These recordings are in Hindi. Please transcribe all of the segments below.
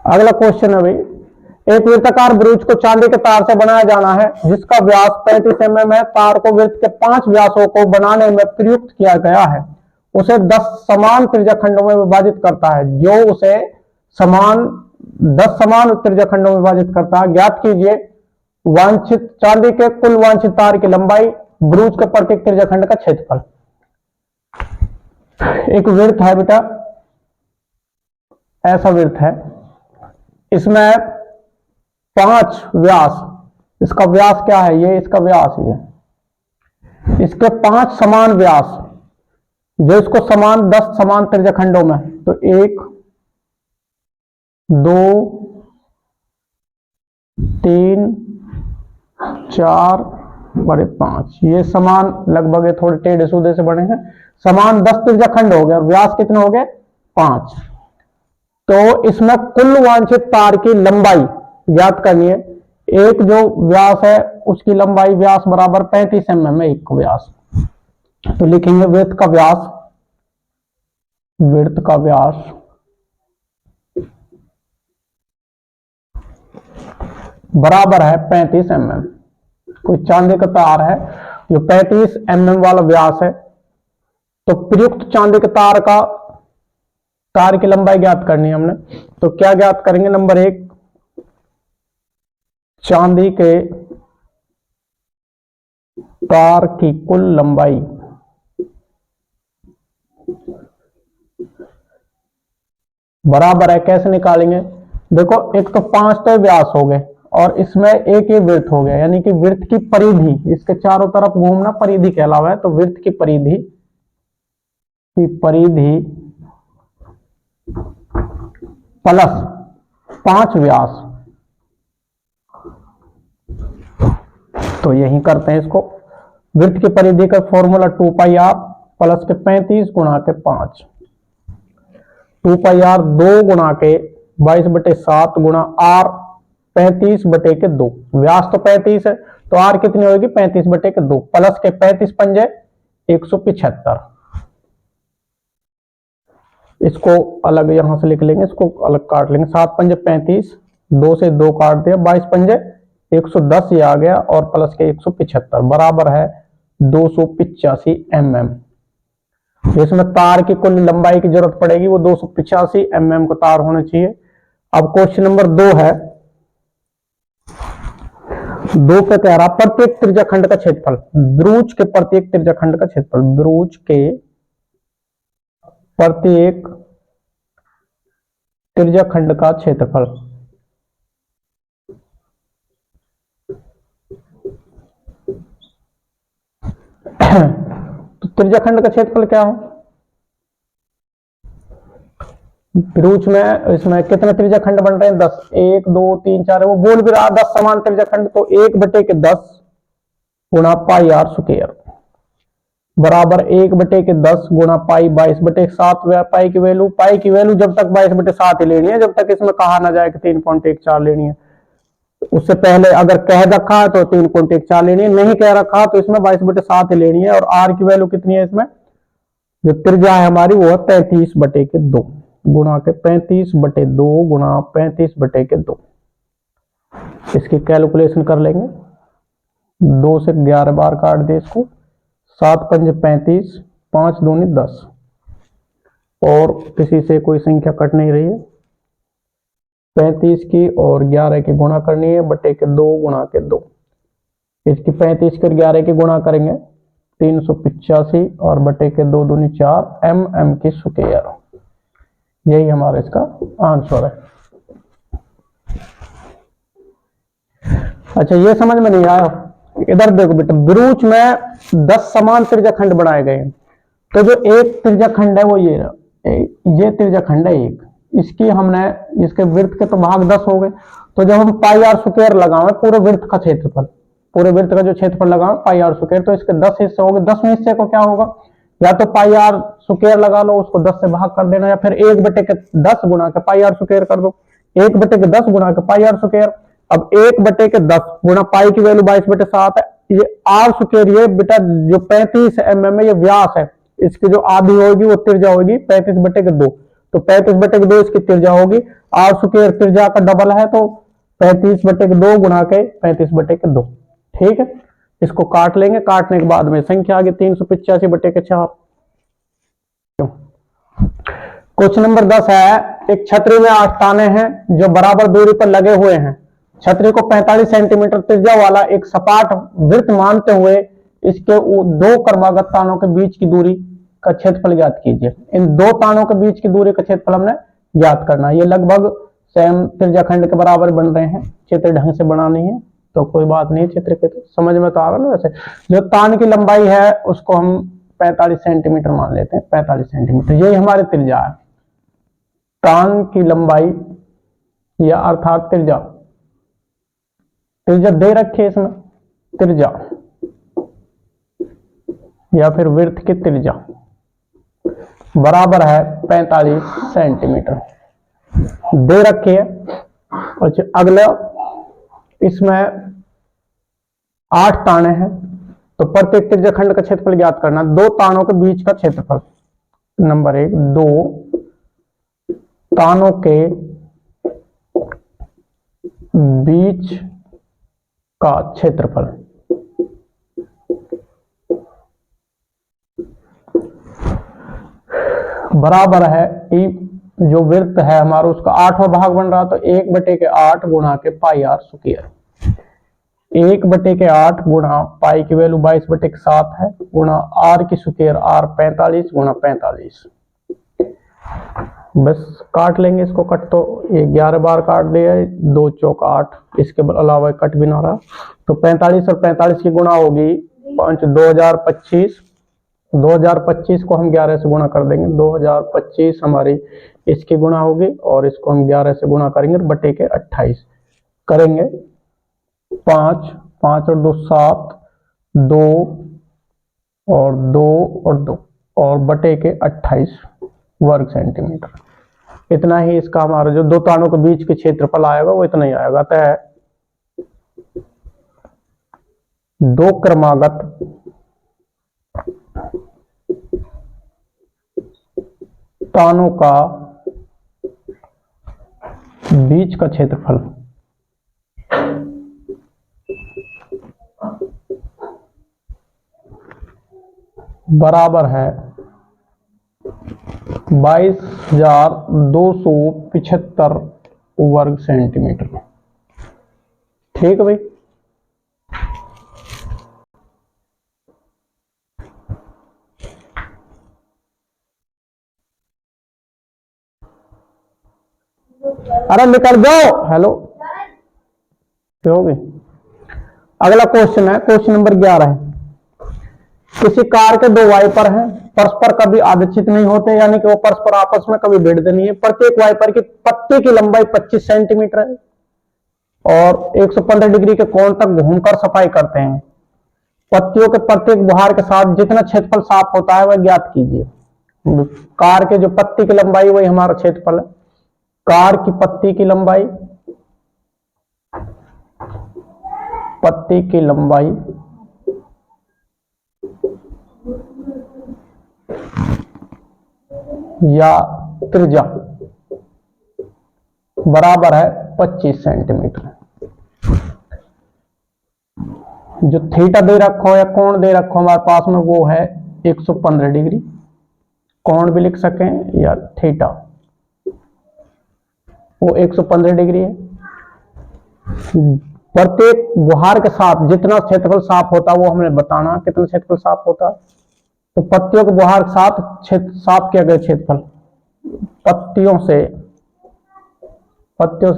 अगला क्वेश्चन है भाई, एक वृत्ताकार ब्रूच को चांदी के तार से बनाया जाना है जिसका व्यास 35 mm है। तार को वृत्त के 5 व्यासों को बनाने में प्रयुक्त किया गया है। उसे 10 समान त्रिज्या खंडों में विभाजित करता है। जो उसे 10 समान त्रिज्या खंडों में विभाजित करता है। ज्ञात कीजिए वांछित चांदी के कुल वांछित तार की लंबाई, ब्रूच के प्रत्येक त्रिज्या खंड का क्षेत्रफल। एक वृत्त है बेटा, ऐसा वृत्त है, इसमें 5 व्यास, इसका व्यास क्या है, ये इसका व्यास, ये इसके 5 समान व्यास, जो इसको 10 समान त्रिज्या खंडों में, तो 1 2 3 4 बड़े 5, ये समान लगभग ये थोड़े टेढ़े सूधे से बने हैं। समान 10 त्रिज्या खंड हो गए और व्यास कितने हो गए 5। तो इसमें कुल वांछित तार की लंबाई ज्ञात करनी है। एक जो व्यास है उसकी लंबाई व्यास बराबर 35 mm है एक व्यास। तो लिखेंगे वृत्त का व्यास बराबर है 35 mm। कोई चांदी का तार है जो 35 mm वाला व्यास है, तो प्रयुक्त चांदी के तार की लंबाई ज्ञात करनी है हमने। तो क्या ज्ञात करेंगे, नंबर 1, चांदी के तार की कुल लंबाई बराबर है, कैसे निकालेंगे, देखो एक तो 5 तो व्यास हो गए और इसमें एक ही वृत्त हो गया, यानी कि वृत्त की परिधि, इसके चारों तरफ घूमना परिधि कहलावा है। तो वृत्त की परिधि प्लस 5 व्यास, तो यही करते हैं इसको। वृत्त की परिधि का फॉर्मूला 2πr प्लस के 35 गुणा के 5, 2πr 2 गुणा के 22/7 गुणा r 35/2। व्यास तो 35 है तो r कितनी होगी 35/2 प्लस के 35 पंजे 175। इसको अलग यहां से लिख लेंगे, इसको अलग काट लेंगे। 7 पंजे 35, 2 से 2 काट दिया, 22 पंजे 110 ये आ गया और प्लस के 175 बराबर है 285 mm। जिसमें तार की कुल लंबाई की जरूरत पड़ेगी वो 285 mm का तार होना चाहिए। अब क्वेश्चन नंबर 2 है, 2 पे कह रहा प्रत्येक त्रिज्या खंड का क्षेत्रफल, ब्रूच के प्रत्येक त्रिज्या खंड का क्षेत्रफल, ब्रूच के प्रत्येक त्रिज्या खंड का क्षेत्रफल। तो त्रिज्या खंड का क्षेत्रफल क्या हो, ब्रूच में इसमें कितने त्रिज्या खंड बन रहे हैं 10, 1 2 3 4, वो बोल भी रहा 10 समान त्रिज्या खंड, तो 1/10 गुणा पाई r स्क्वायर बराबर 1/10 गुणा पाई 22/7। पाई की वैल्यू जब तक 22/7 ही लेनी है, जब तक इसमें कहा ना जाए कि 3.14 लेनी है। उससे पहले अगर कह रखा है तो 3.14 लेनी है, नहीं कह रखा तो इसमें 22/7 ही लेनी है। और r की वैल्यू कितनी है, इसमें जो त्रिज्या है हमारी वो है 35/2 गुणा के 35/2 गुणा 35/2। इसकी कैलकुलेशन कर लेंगे, 2 से 11 बार काट दे इसको, 7 पंजे 35, 5 दूनी 10, और किसी से कोई संख्या कट नहीं रही है। 35 की और 11 की गुणा करनी है, बटे के 2 गुणा के 2। इसकी 35 की और 11 की गुणा करेंगे 385 और बटे के 2 दूनी 4 mm की स्क्वायर। यही हमारा इसका आंसर है। अच्छा, ये समझ में नहीं आया, इधर देखो बेटा, ब्रूच में 10 समान त्रिज्या खंड बनाए गए हैं। तो जो एक त्रिज्या खंड है वो ये त्रिज्या खंड है एक, इसकी हमने इसके वृत्त के तो भाग 10 हो गए। तो जब हम पाई r स्क्वायर लगावे पूरे वृत्त का क्षेत्रफल, पूरे वृत्त का जो क्षेत्रफल लगावे पाई r स्क्वायर, तो इसके 10 हिस्से हो गए। 10वें हिस्से को क्या होगा, या तो पाई r स्क्वायर लगा लो, उसको 10 से भाग कर देना, या फिर 1/10 गुणा के पाई r स्क्वायर कर दो, 1/10 गुणा के पाई r स्क्वायर। अब 1/10 गुणा पाई की वैल्यू 22/7 है, ये r स्क्वायर, ये बेटा जो 35 mm है ये व्यास है, इसकी जो आधी होगी वो त्रिज्या होगी 35/2। तो 35/2 इसकी त्रिज्या होगी। आर स्क्वायर त्रिज्या का डबल है तो 35/2 गुणा के 35/2। ठीक है, इसको काट लेंगे, काटने के बाद में संख्या आ गई 385/4। क्वेश्चन नंबर 10 है, एक छतरी में 8 ताने हैं जो बराबर दूरी पर लगे हुए हैं। छतरी को 45 सेंटीमीटर त्रिज्या वाला एक सपाट वृत्त मानते हुए इसके दो क्रमागत तानों के बीच की दूरी का क्षेत्रफल ज्ञात कीजिए। इन दो तानों के बीच की दूरी का क्षेत्रफल हमने ज्ञात करना है। ये लगभग सेम त्रिज्याखंड के बराबर बन रहे हैं। चित्र ढंग से बनानी है तो कोई बात नहीं, चित्र के तो समझ में तो आ रहा ना। वैसे जो तान की लंबाई है उसको हम 45 सेंटीमीटर मान लेते हैं। 45 सेंटीमीटर यही हमारी त्रिज्या है। तान की लंबाई या अर्थात त्रिज्या, त्रिज्या दे रखी है इसमें, त्रिज्या या फिर वृत्त की त्रिज्या बराबर है 45 सेंटीमीटर दे रखी है। अच्छा, अगला इसमें 8 ताने हैं तो प्रत्येक त्रिज्याखंड का क्षेत्रफल ज्ञात करना। दो तानों के बीच का क्षेत्रफल, नंबर 1, दो तानों के बीच का क्षेत्रफल बराबर है जो वृत्त है हमारा उसका 8वां भाग बन रहा तो 1/8 गुणा के पाई आर स्क्वायर। 1/8 गुणा पाई की वैल्यू 22/7 है गुणा आर की स्क्वायर आर 45 गुणा 45। बस काट लेंगे इसको, कट तो ये 11 बार काट दिया, 2 चौक 8, इसके अलावा कट भी ना रहा तो 45 और 45 की गुणा होगी 5 2025। 2025 को हम 11 से गुणा कर देंगे, 2025 हमारी इसकी गुणा होगी और इसको हम 11 से गुणा करेंगे बटे के 28 करेंगे। 5 5 और 2 7, 2 और 2 और 2 और बटे के 28 वर्ग सेंटीमीटर। इतना ही इसका हमारा जो दो तानों के बीच के क्षेत्रफल आएगा वो इतना ही आएगा। अतः दो क्रमागत तानों का बीच का क्षेत्रफल बराबर है 22,275 वर्ग सेंटीमीटर। ठीक है भाई। अरे निकल जाओ, हेलो हो गई। अगला क्वेश्चन है, क्वेश्चन नंबर 11 है। किसी कार के दो वाइपर हैं, परस्पर कभी आदर्शित नहीं होते, यानी कि वो परस्पर आपस में कभी भिड़ते नहीं है। प्रत्येक वाइपर की पत्ती की लंबाई 25 सेंटीमीटर है और 115 डिग्री के कोण तक घूमकर सफाई करते हैं। पत्तियों के प्रत्येक बुहार के साथ जितना क्षेत्रफल साफ होता है वह ज्ञात कीजिए। कार के जो पत्ती की लंबाई वही हमारा क्षेत्रफल है। कार की पत्ती की लंबाई, पत्ती की लंबाई या त्रिज्या बराबर है 25 सेंटीमीटर। जो थीटा दे रखो या कोण दे रखो हमारे पास में वो है 115 डिग्री। कोण भी लिख सकें या थीटा, वो 115 डिग्री है। प्रत्येक बुहार के साथ जितना क्षेत्रफल साफ होता है वो हमें बताना, कितना क्षेत्रफल साफ होता है। तो पत्तियों के बुहार के साथ साफ किया गया क्षेत्रफल, पत्तियों से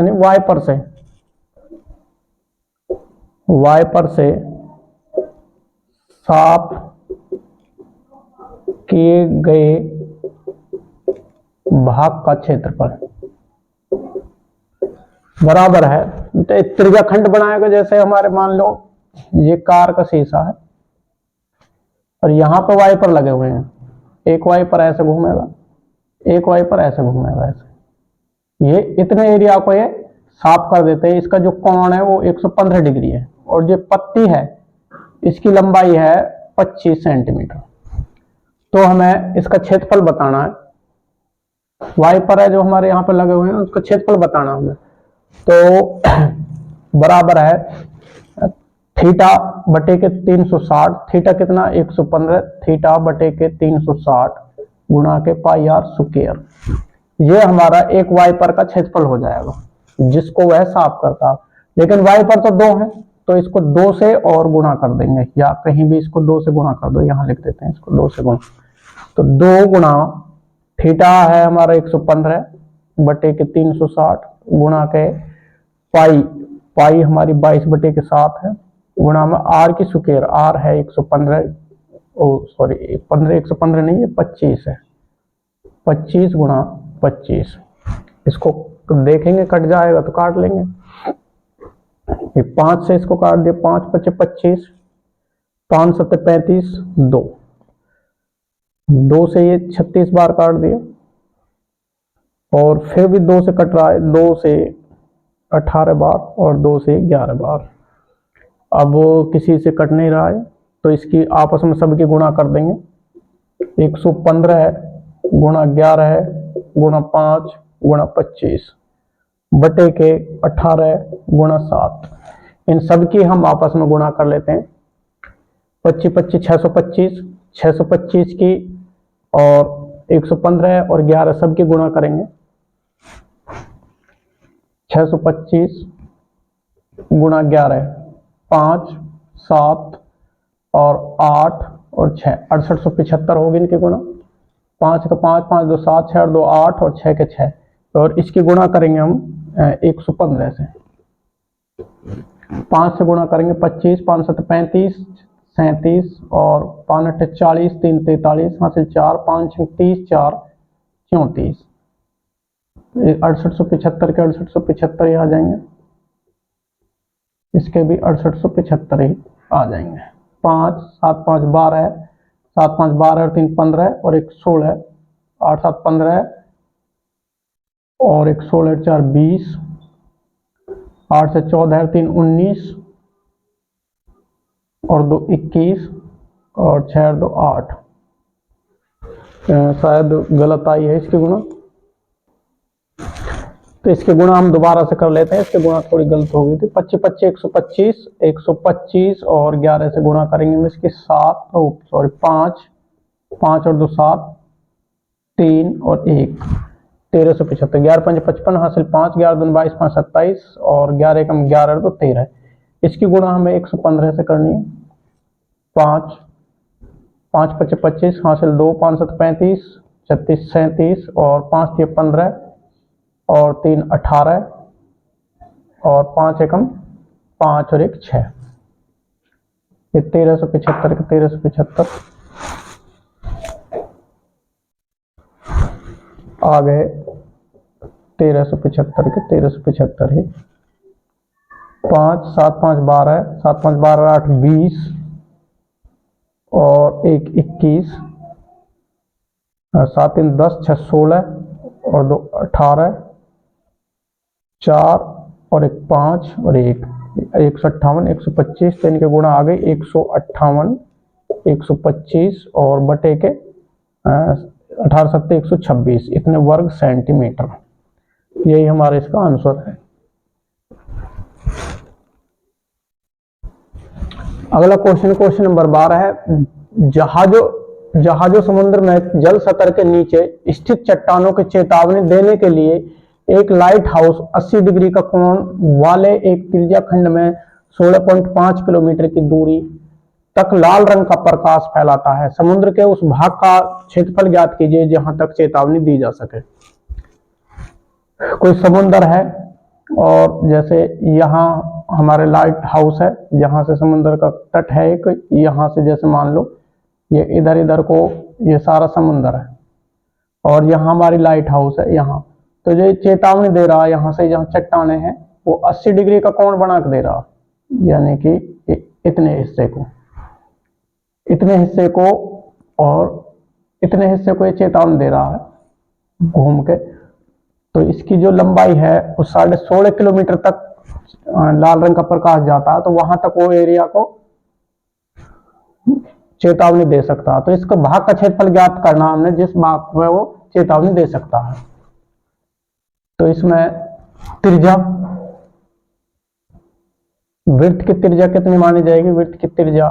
नहीं, वाइपर से साफ किए गए भाग का क्षेत्रफल बराबर है। तो त्रिज्याखंड बनाएगा, जैसे हमारे मान लो ये कार का शीशा है और यहां पर वाइपर लगे हुए हैं। एक वाइपर ऐसे घूमेगा, एक वाइपर ऐसे घूमेगा, ऐसे ये इतने एरिया को ये साफ कर देते हैं। इसका जो कोण है वो 115 डिग्री है और जो पत्ती है इसकी लंबाई है 25 सेंटीमीटर। तो हमें इसका क्षेत्रफल बताना है। वाइपर है जो हमारे यहाँ पे लगे हुए हैं उसका क्षेत्रफल बताना हमें। तो बराबर है थीटा बटे के 360, थीटा कितना 115, थीटा बटे के 360 गुणा के पाई आर स्क्वायर। ये हमारा एक वाइपर का क्षेत्रफल हो जाएगा जिसको वह साफ करता है। लेकिन वाइपर तो दो है तो इसको 2 से और गुणा कर देंगे, या कहीं भी इसको 2 से गुणा कर दो, यहां लिख देते हैं इसको 2 से गुणा। तो 2 गुणा थीटा है हमारा 115 बटे के 360 गुणा के पाई, पाई हमारी 22 बटे के 7 है, गुणा में आर की स्क्वायर, आर है 115, ओ सॉरी 15, 115 नहीं है 25 है, 25 गुणा 25। इसको देखेंगे कट जाएगा तो काट लेंगे। ये 5 से इसको काट दिया, 5 पचे 25, 5 सत्ते 35, 2 से ये 36 बार काट दिया, और फिर भी 2 से कट रहा है, 2 से 18 बार और 2 से 11 बार। अब किसी से कट नहीं रहा है तो इसकी आपस में सबकी गुणा कर देंगे। 115 है गुणा 11 है गुणा 5 गुणा 25 बटे के 18 गुणा 7, इन सब की हम आपस में गुणा कर लेते हैं। 25 25 625, 625 की और 115 और 11 सब की गुणा करेंगे। 625 गुणा 11, 5 7 और 8 और 6, 6875 होगी इनकी गुणा। 5 का 5, 5 2 7, 6 और 2 8 और 6 के 6, और इसकी गुणा करेंगे हम 115 से। 5 से गुणा करेंगे 25, 5 7 35, 37 और 5 8 40, 3 43, हासिल 4, 5 30, 4 34, 6875 के 6875 ही आ जाएंगे, इसके भी 6875 ही आ जाएंगे। 5 7 5 12, 7 5 12 और 3 15 और 1 16, 8 7 15 और 1 16 4 20, 8 से 14 और 3 19 और 2 21 और 6 और 2 8। शायद गलत आई है इसकी गुणा, तो इसके गुणा हम दोबारा से कर लेते हैं, इसके गुणा थोड़ी गलत हो गई थी। 25 25 125, 125 और 11 से गुणा करेंगे हम इसके 7 सॉरी 5, 5 और 2 7, 3 और 1 1375, 11 5 55 हासिल 5, 11 2 22 5 27 और 11 कम 11 तो 13। इसकी गुणा हमें 115 से करनी है। 5 5 5 25 हासिल 2, 5 7 35, 36 37 और 5 3 15 और 3 18 और 5 एकम 5 और 1 6, ये 1375 के 1375 आ गए। 1375 के 1375 ही। 5 7 5 12, 7 5 12 8 20 और 1 21, 7 3 10 6 16 और 2 18, 4 और 1 5 और 1 158 125, तो इनके गुणा आ गए 158 125 और बटे के 18 7 126, इतने वर्ग सेंटीमीटर। यही हमारा इसका आंसर है। अगला क्वेश्चन नंबर 12 है, जहाजों समुद्र में जल सतह के नीचे स्थित चट्टानों की चेतावनी देने के लिए एक लाइट हाउस 80 डिग्री का कोण वाले एक त्रिज्या खंड में 16.5 किलोमीटर की दूरी तक लाल रंग का प्रकाश फैलाता है। समुद्र के उस भाग का क्षेत्रफल ज्ञात कीजिए जहां तक चेतावनी दी जा सके। कोई समुद्र है और जैसे यहाँ हमारे लाइट हाउस है, जहां से समुद्र का तट है एक, यहाँ से जैसे मान लो ये इधर को ये सारा समुद्र है और यहाँ हमारी लाइट हाउस है यहाँ, तो ये चेतावनी दे रहा है यहाँ से जहाँ चट्टाने हैं वो 80 डिग्री का कोण बना के दे रहा, यानी कि इतने हिस्से को और इतने हिस्से को ये चेतावनी दे रहा है घूम के। तो इसकी जो लंबाई है वो 16.5 किलोमीटर तक लाल रंग का प्रकाश जाता है, तो वहां तक वो एरिया को चेतावनी दे सकता है। तो इसका भाग का क्षेत्रफल ज्ञात करना हमने, जिस भाग में वो चेतावनी दे सकता है। तो इसमें त्रिज्या, वृत्त की त्रिज्या कितनी मानी जाएगी? वृत्त की त्रिज्या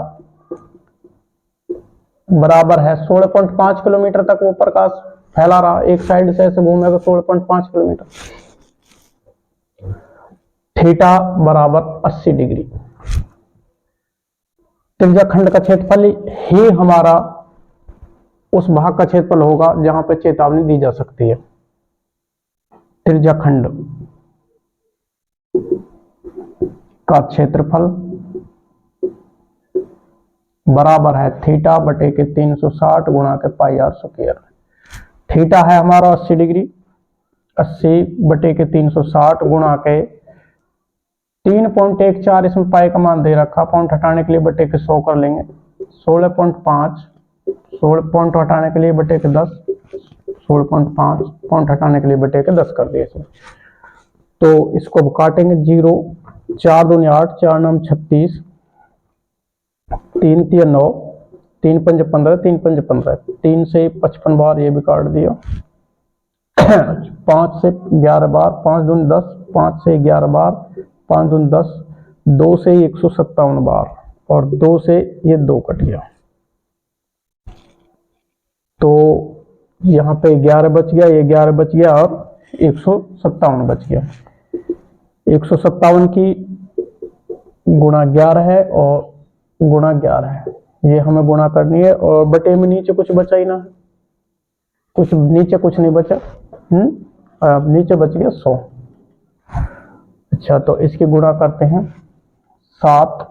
बराबर है 16.5 किलोमीटर तक वो प्रकाश फैला रहा, एक साइड से ऐसे घूमेगा 16.5 किलोमीटर। थीटा बराबर 80 डिग्री। त्रिज्या खंड का क्षेत्रफल ही हमारा उस भाग का क्षेत्रफल होगा जहां पर चेतावनी दी जा सकती है। त्रिज्या खंड का क्षेत्रफल बराबर है थीटा बटे के 360 गुणा के पाई आर स्क्वायर। थीटा है हमारा 80 डिग्री, 80 बटे के 360 गुणा के 3.14, इसमें पाई का मान दे रखा, पॉइंट हटाने के लिए बटे के 100 कर लेंगे। 16.5, 16 पॉइंट हटाने के लिए बटे के 10, 16.5 पॉइंट हटाने के लिए बटे के 10 कर दिए इसमें। तो इसको अब काटेंगे, 0, 4 दूनी 8, 4 9 36, 3 3 9, 3 5 15, 3 5 15, 3 से 55 बार ये भी काट दिया। 5 से 11 बार, 5 दूनी 10, 5 से 11 बार, 5 दूनी 10, 2 से 157 बार, और 2 से ये 2 कट गया, तो यहाँ पे 11 बच गया, ये 11 बच गया और 157 बच गया। 157 की गुणा 11 है और गुणा 11 है, ये हमें गुणा करनी है, और बटे में नीचे कुछ बचा ही ना, कुछ नीचे कुछ नहीं बचा। अब नीचे बच गया 100। अच्छा, तो इसकी गुणा करते हैं। 7,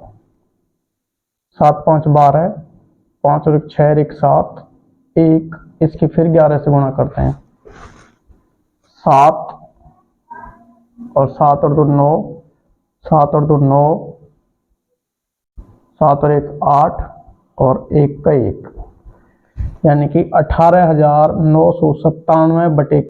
7 5 12, 5 और 6 1 7, 1, इसकी फिर 11 से गुणा करते हैं। 7 और 7 और 2 9, 7 और 2 9, 7 और 1 8, और 1 का 1, यानी कि 18,997 बटे